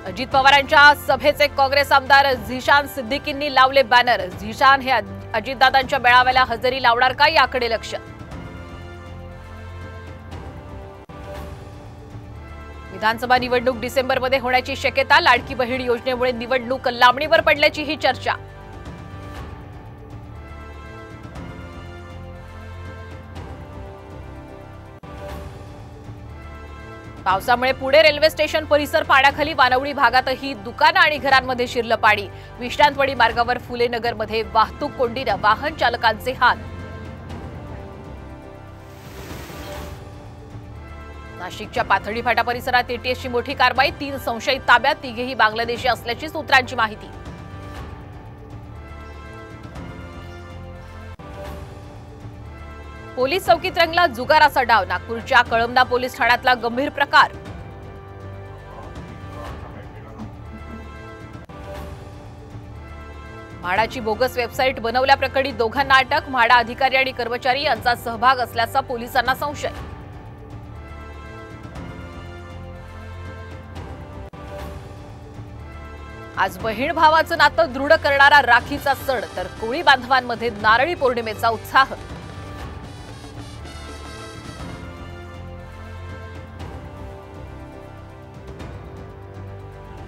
अजित पवारांच्या सभेचे काँग्रेस आमदार झिशान सिद्दीकींनी लावले बॅनर। झिशान हे अजितदादांच्या मेळाव्याला हजेरी लावणार का याकडे लक्ष। विधानसभा निवडणूक डिसेंबरमध्ये होण्याची शक्यता। लाडकी बहीण योजनेमुळे निवडणूक लांबणीवर पडल्याची ही चर्चा। पावसामुळे पुणे रेल्वे स्टेशन परिसर पाण्याखाली। वानवडी भागातही दुकानं आणि घरांमध्ये शिरलं पाणी। विश्रांतवाडी मार्गावर फुले नगरमध्ये वाहतूक कोंडीनं वाहन चालकांचे हाल। नाशिकच्या पाथर्डी फाटा परिसरात एटीएसची मोठी कारवाई। 3 संशयित ताब्यात, तिघेही बांगलादेशी असल्याची सूत्रांची माहिती। पोलीस चौकीत रंगला जुगाराचा डाव। नागपूरच्या कळमना पोलीस ठाण्यातला गंभीर प्रकार। म्हाडाची बोगस वेबसाईट बनवल्याप्रकरणी दोघांना अटक। म्हाडा अधिकारी आणि कर्मचारी यांचा सहभाग असल्याचा पोलिसांना संशय। आज बहीण भावाचं नातं दृढ करणारा राखीचा सण, तर कोळी बांधवांमध्ये नारळी पौर्णिमेचा उत्साह।